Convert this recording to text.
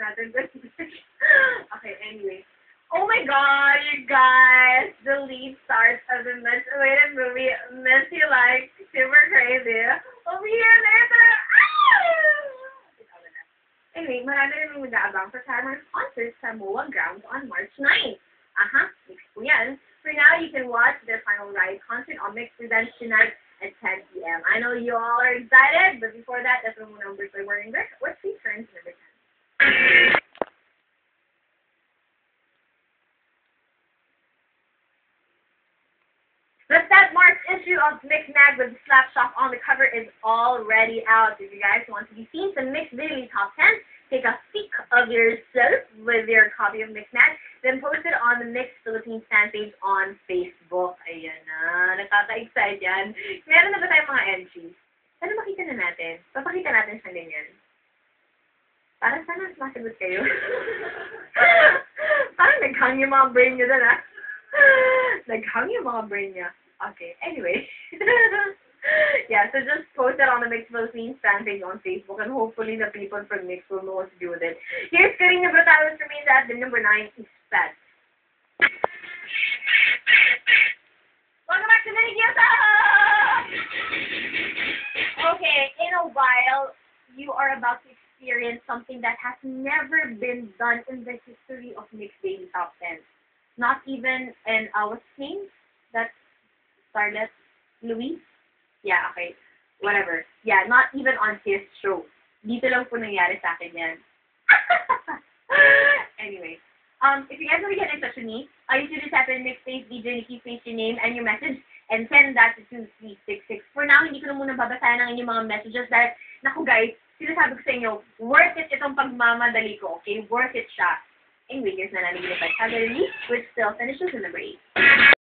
natin. Okay, anyway. Oh my god, you guys! The lead stars of the much awaited movie Miss You Like Super Crazy. Over here later! Anyway, marami rin mag-aabang sa Summer concert sa MOA Grounds on March 9. Mix po yan. For now, you can watch their final ride concert on Mix Events tonight at 10 p.m. I know you all are excited, but before that, that's the numbers by Warren English. What's the turns number 10? The Feb March issue of Mix Mag with Slapshot on the cover is already out. If you guys want to be seen some Mix Daily Top 10, take a peek of yourself with your copy of Mix Mag, then post it on the Mix Philippines fan page on Facebook. Ayan na, nakaka-excite yan. Meron na ba tayong mga entries? Ano makita na natin? Papakita natin siya ganyan. Parang sana masagot kayo. Parang naghang yung mga brain nyo doon, ha? Naghang yung mga brain niya. Okay, anyway. Yeah, so just post it on the Mix Philippines fan page on Facebook, and hopefully the people from Mix will know what to do with it. Here's Karina Bratalos for me at the number 9 is Fed. Welcome back to Minigyosa! Okay, in a while, you are about to experience something that has never been done in the history of Mix Daily Top 10. Not even in, what's his name? That's Starlet Louis? Yeah, okay. Whatever. Yeah, not even on his show. Dito lang po nangyari sa akin yan. Anyway. If you guys want to get in touch with me, all you do is type in Mixtape, DJ Nikki, space your name and your message, and send that to 2366. For now, hindi ko na muna babasahin ang inyong mga messages dahil, naku guys, sinasabi ko sa inyo, worth it itong pagmamadali ko, okay? Worth it siya. Anyway, here's Nanay Gilipad Cavalry, which still finishes in the break.